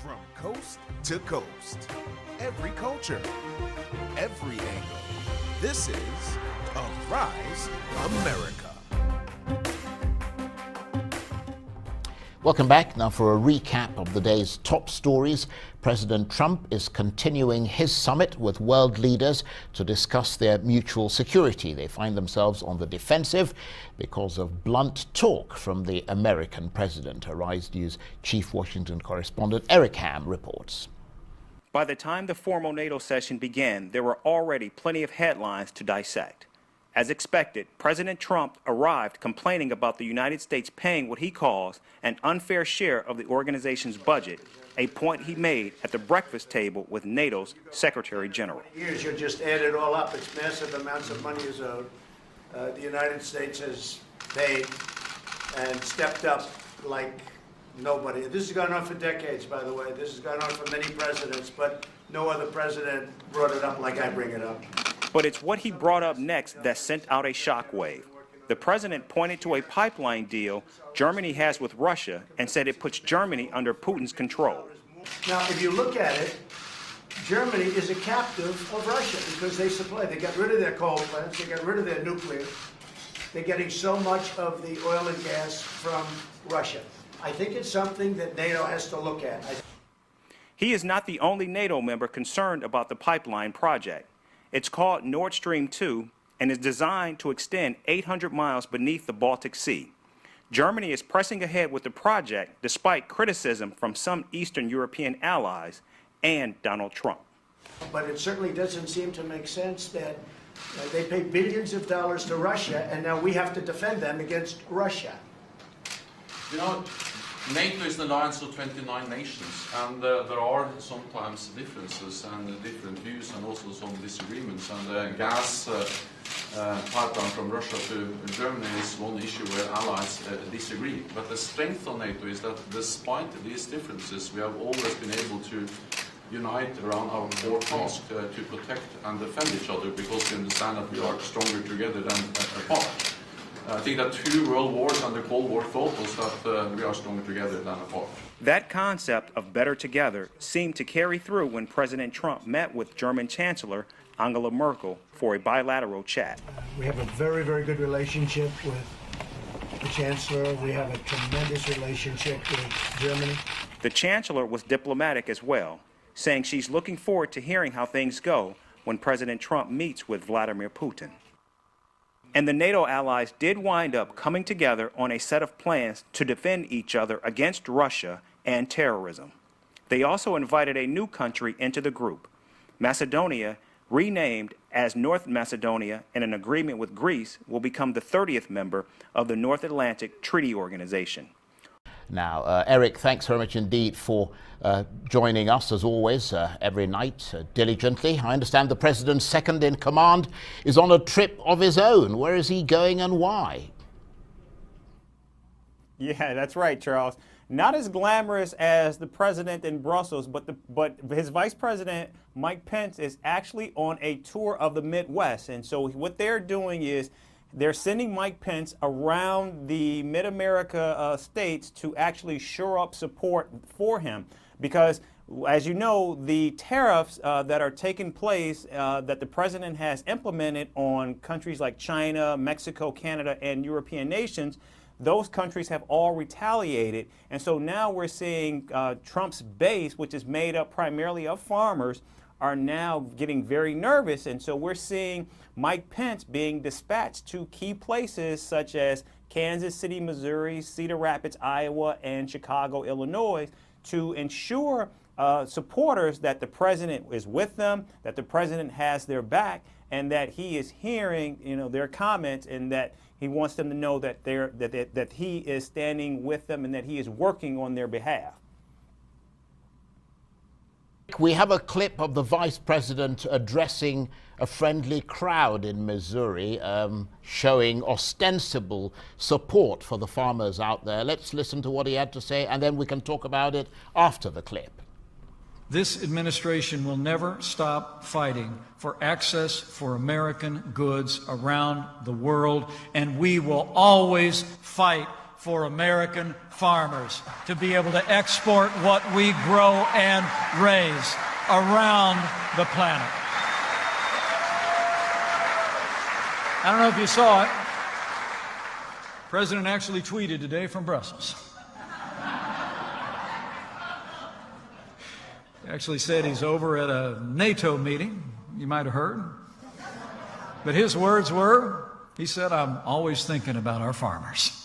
From coast to coast, every culture, every angle. This is Arise America. Welcome back. Now for a recap of the day's top stories. President Trump is continuing his summit with world leaders to discuss their mutual security. They find themselves on the defensive because of blunt talk from the American president. Arise News Chief Washington correspondent Eric Ham reports. By the time the formal NATO session began, there were already plenty of headlines to dissect. As expected, President Trump arrived complaining about the United States paying what he calls an unfair share of the organization's budget, a point he made at the breakfast table with NATO's Secretary General. Years, you just add it all up. It's massive amounts of money is owed. The United States has paid and stepped up like nobody. This has gone on for decades, by the way. This has gone on for many presidents, but no other president brought it up like I bring it up. But it's what he brought up next that sent out a shockwave. The president pointed to a pipeline deal Germany has with Russia and said it puts Germany under Putin's control. Now, if you look at it, Germany is a captive of Russia because they supply. They got rid of their coal plants. They got rid of their nuclear. They're getting so much of the oil and gas from Russia. I think it's something that NATO has to look at. He is not the only NATO member concerned about the pipeline project. It's called Nord Stream 2 and is designed to extend 800 miles beneath the Baltic Sea. Germany is pressing ahead with the project despite criticism from some Eastern European allies and Donald Trump. But it certainly doesn't seem to make sense that they pay billions of dollars to Russia and now we have to defend them against Russia. You know, NATO is an alliance of 29 nations, and there are sometimes differences and different views and also some disagreements. And the gas pipeline from Russia to Germany is one issue where allies disagree. But the strength of NATO is that despite these differences, we have always been able to unite around our core task to protect and defend each other because we understand that we are stronger together than apart. I think that two world wars and the Cold War taught us that we are stronger together than apart. That concept of better together seemed to carry through when President Trump met with German Chancellor Angela Merkel for a bilateral chat. We have a very, very good relationship with the Chancellor. We have a tremendous relationship with Germany. The Chancellor was diplomatic as well, saying she's looking forward to hearing how things go when President Trump meets with Vladimir Putin. And the NATO allies did wind up coming together on a set of plans to defend each other against Russia and terrorism. They also invited a new country into the group, Macedonia, renamed as North Macedonia in an agreement with Greece, will become the 30th member of the North Atlantic Treaty Organization. Now, Eric, thanks very much indeed for joining us, as always, every night diligently. I understand the president's second in command is on a trip of his own. Where is he going and why? Yeah, that's right, Charles. Not as glamorous as the president in Brussels, but his vice president, Mike Pence, is actually on a tour of the Midwest. And so what they're doing is they're sending Mike Pence around the Mid-America states to actually shore up support for him. Because, as you know, the tariffs that are taking place that the president has implemented on countries like China, Mexico, Canada, and European nations, those countries have all retaliated. And so now we're seeing Trump's base, which is made up primarily of farmers, are now getting very nervous. And so we're seeing Mike Pence being dispatched to key places such as Kansas City, Missouri, Cedar Rapids, Iowa, and Chicago, Illinois, to ensure supporters that the president is with them, that the president has their back, and that he is hearing, their comments, and that he wants them to know that that he is standing with them and that he is working on their behalf. We have a clip of the vice president addressing a friendly crowd in Missouri, showing ostensible support for the farmers out there. Let's listen to what he had to say, and then we can talk about it after the clip. This administration will never stop fighting for access for American goods around the world, and we will always fight for American farmers to be able to export what we grow and raise around the planet. I don't know if you saw it. The President actually tweeted today from Brussels. He actually said he's over at a NATO meeting, you might have heard. But his words were, he said, "I'm always thinking about our farmers."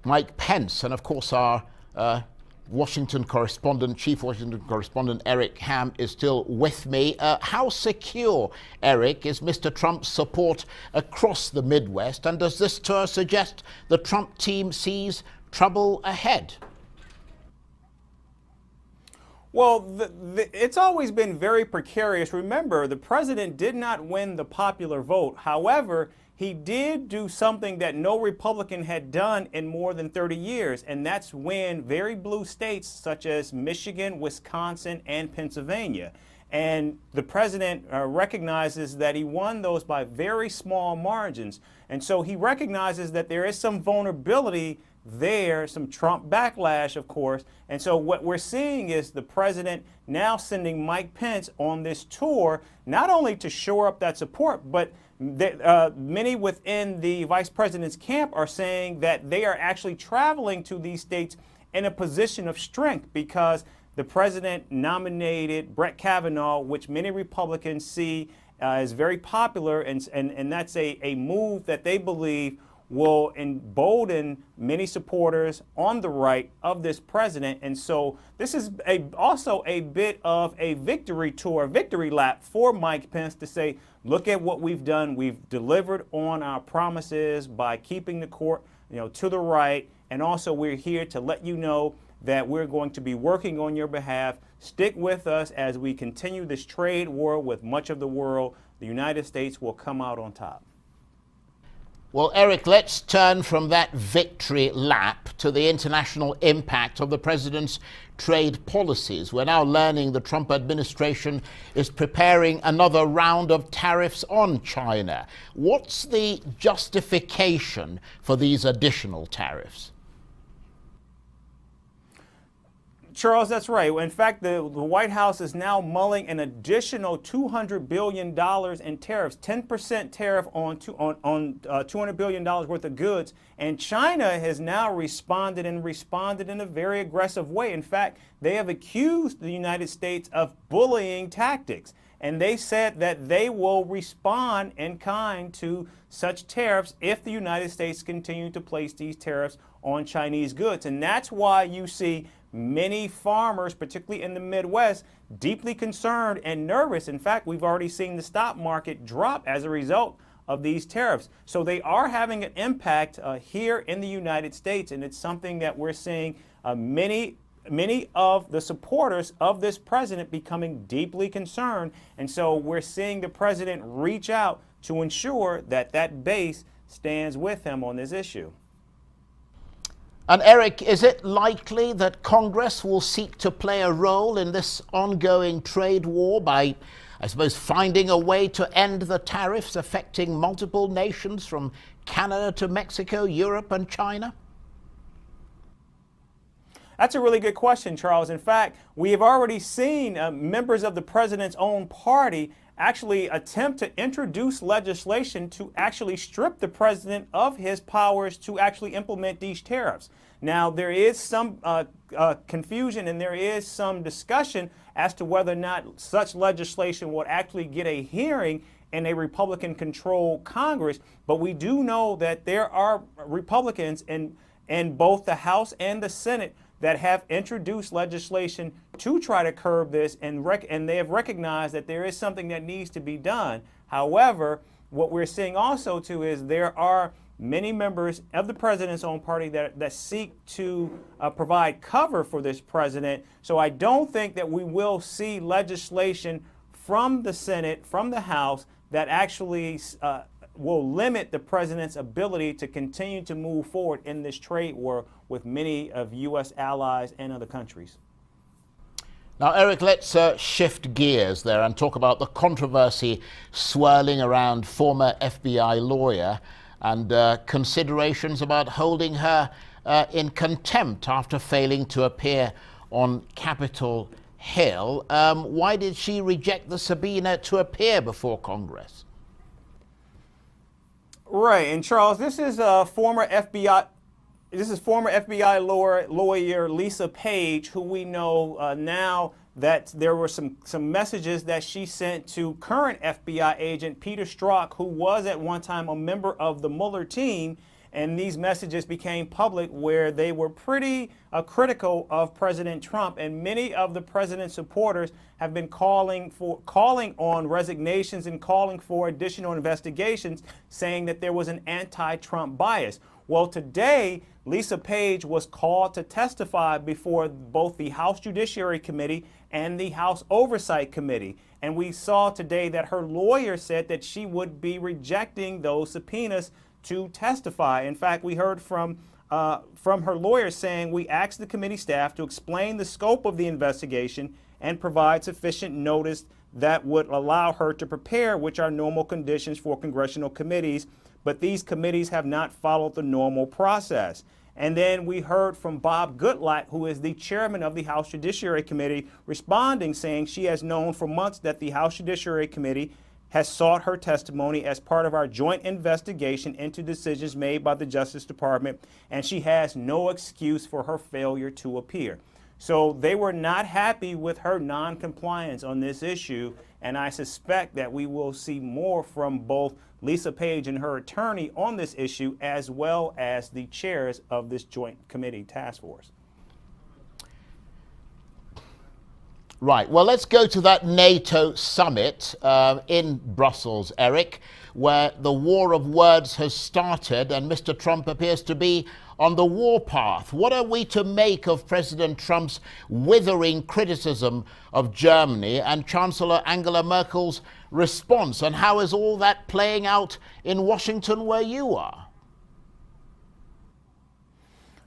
Mike Pence, and of course our Chief Washington correspondent Eric Ham is still with me. How secure, Eric, is Mr. Trump's support across the Midwest, and does this tour suggest the Trump team sees trouble ahead? Well, it's always been very precarious. Remember, the president did not win the popular vote. However, he did do something that no Republican had done in more than 30 years, and that's win very blue states such as Michigan, Wisconsin, and Pennsylvania. And the president recognizes that he won those by very small margins. And so he recognizes that there is some vulnerability there, some Trump backlash, of course. And so what we're seeing is the president now sending Mike Pence on this tour, not only to shore up that support, but many within the vice president's camp are saying that they are actually traveling to these states in a position of strength because the president nominated Brett Kavanaugh, which many Republicans see as very popular, and that's a move that they believe will embolden many supporters on the right of this president. And so this is also a bit of a victory tour, victory lap for Mike Pence to say, look at what we've done. We've delivered on our promises by keeping the court, to the right. And also we're here to let you know that we're going to be working on your behalf. Stick with us as we continue this trade war with much of the world. The United States will come out on top. Well, Eric, let's turn from that victory lap to the international impact of the president's trade policies. We're now learning the Trump administration is preparing another round of tariffs on China. What's the justification for these additional tariffs? Charles, that's right. In fact, the White House is now mulling an additional $200 billion in tariffs, 10% tariff on $200 billion worth of goods. And China has now responded in a very aggressive way. In fact, they have accused the United States of bullying tactics. And they said that they will respond in kind to such tariffs if the United States continue to place these tariffs on Chinese goods. And that's why you see many farmers, particularly in the Midwest, deeply concerned and nervous. In fact, we've already seen the stock market drop as a result of these tariffs. So they are having an impact here in the United States, and it's something that we're seeing many of the supporters of this president becoming deeply concerned. And so we're seeing the president reach out to ensure that that base stands with him on this issue. And Eric, is it likely that Congress will seek to play a role in this ongoing trade war by, I suppose, finding a way to end the tariffs affecting multiple nations from Canada to Mexico, Europe and China? That's a really good question, Charles. In fact, we have already seen members of the president's own party actually attempt to introduce legislation to actually strip the president of his powers to actually implement these tariffs. Now, there is some confusion and there is some discussion as to whether or not such legislation would actually get a hearing in a Republican-controlled Congress. But we do know that there are Republicans in both the House and the Senate that have introduced legislation to try to curb this, and they have recognized that there is something that needs to be done. However, what we're seeing also too is there are many members of the president's own party that seek to provide cover for this president. So I don't think that we will see legislation from the Senate, from the House, that actually will limit the president's ability to continue to move forward in this trade war with many of U.S. allies and other countries. Now, Eric, let's shift gears there and talk about the controversy swirling around former FBI lawyer and considerations about holding her in contempt after failing to appear on Capitol Hill. Why did she reject the subpoena to appear before Congress? Right, and Charles, this is former FBI lawyer Lisa Page, who we know now that there were some messages that she sent to current FBI agent Peter Strzok, who was at one time a member of the Mueller team. And these messages became public where they were pretty critical of President Trump. And many of the president's supporters have been calling on resignations and calling for additional investigations, saying that there was an anti-Trump bias. Well, today, Lisa Page was called to testify before both the House Judiciary Committee and the House Oversight Committee. And we saw today that her lawyer said that she would be rejecting those subpoenas to testify. In fact, we heard from her lawyer saying, "We asked the committee staff to explain the scope of the investigation and provide sufficient notice that would allow her to prepare, which are normal conditions for congressional committees, but these committees have not followed the normal process." And then we heard from Bob Goodlatte, who is the chairman of the House Judiciary Committee, responding, saying she has known for months that the House Judiciary Committee has sought her testimony as part of our joint investigation into decisions made by the Justice Department, and she has no excuse for her failure to appear. So they were not happy with her non-compliance on this issue, and I suspect that we will see more from both Lisa Page and her attorney on this issue, as well as the chairs of this joint committee task force. Right, well, let's go to that NATO summit in Brussels, Eric, where the war of words has started and Mr. Trump appears to be on the warpath. What are we to make of President Trump's withering criticism of Germany and Chancellor Angela Merkel's response? And how is all that playing out in Washington, where you are?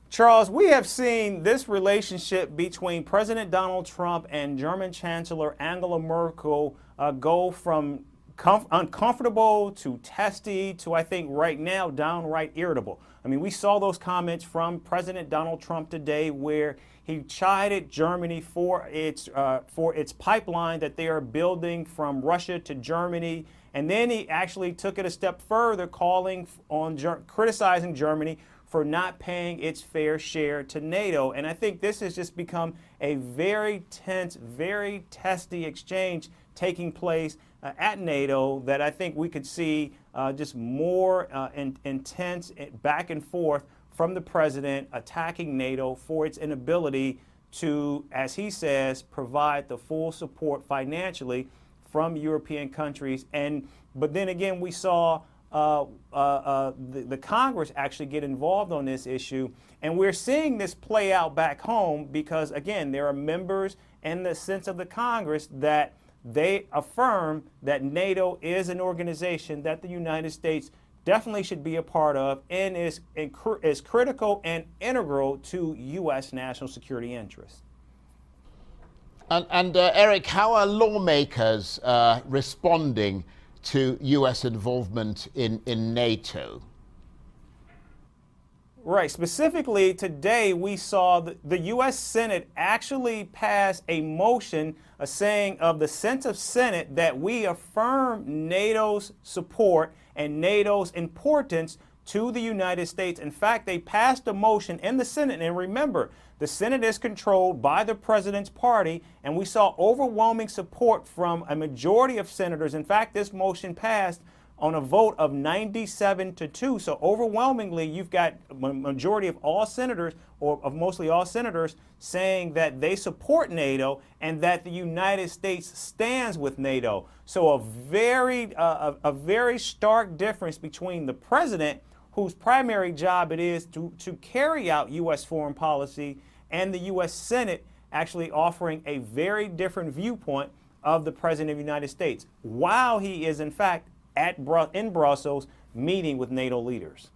Charles, we have seen this relationship between President Donald Trump and German Chancellor Angela Merkel go from uncomfortable to testy to, I think, right now, downright irritable. I mean, we saw those comments from President Donald Trump today where he chided Germany for its pipeline that they are building from Russia to Germany. And then he actually took it a step further, criticizing Germany for not paying its fair share to NATO. And I think this has just become a very tense, very testy exchange taking place at NATO that I think we could see just more intense back and forth from the president attacking NATO for its inability to, as he says, provide the full support financially from European countries. But then again, we saw the Congress actually get involved on this issue. And we're seeing this play out back home because, again, there are members in the sense of the Congress that they affirm that NATO is an organization that the United States definitely should be a part of and is critical and integral to U.S. national security interests. And Eric, how are lawmakers responding to U.S. involvement in NATO? Right. Specifically, today we saw the U.S. Senate actually pass a motion saying of the sense of Senate that we affirm NATO's support and NATO's importance to the United States. In fact, they passed a motion in the Senate. And remember, the Senate is controlled by the president's party, and we saw overwhelming support from a majority of senators. In fact, this motion passed on a vote of 97-2. So overwhelmingly, you've got a majority of all senators, or of mostly all senators, saying that they support NATO and that the United States stands with NATO. So a very stark difference between the president, whose primary job it is to carry out U.S. foreign policy, and the U.S. Senate actually offering a very different viewpoint of the President of the United States, while he is, in fact, in Brussels meeting with NATO leaders.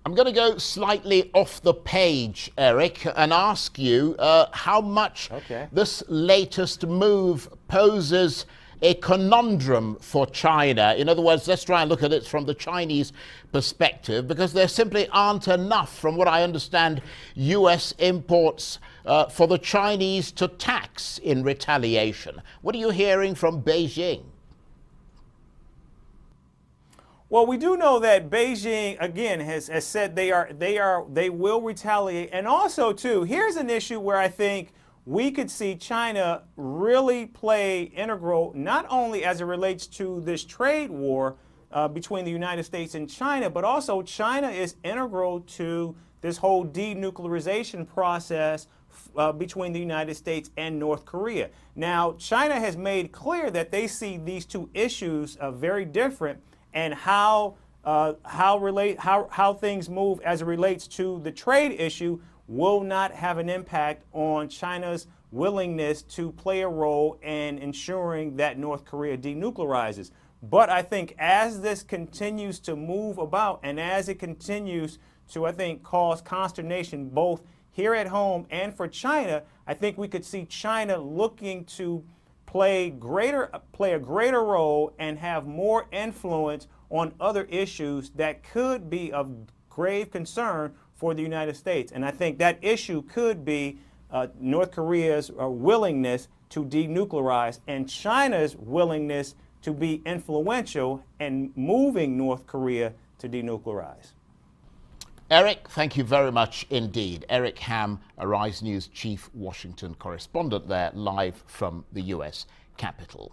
I'm going to go slightly off the page, Eric, and ask you how much this latest move poses a conundrum for China? In other words, let's try and look at it from the Chinese perspective, because there simply aren't enough, from what I understand, US imports for the Chinese to tax in retaliation. What are you hearing from Beijing? Well, we do know that Beijing, again, has said they will retaliate. And also, too, here's an issue where I think we could see China really play integral, not only as it relates to this trade war between the United States and China, but also China is integral to this whole denuclearization process between the United States and North Korea. Now, China has made clear that they see these two issues very different, and how things move as it relates to the trade issue will not have an impact on China's willingness to play a role in ensuring that North Korea denuclearizes. But I think as this continues to move about, and as it continues to, I think, cause consternation both here at home and for China, I think we could see China looking to play a greater role and have more influence on other issues that could be of grave concern for the United States. And I think that issue could be North Korea's willingness to denuclearize and China's willingness to be influential in moving North Korea to denuclearize. Eric, thank you very much indeed. Eric Ham, Arise News chief Washington correspondent there, live from the US Capitol.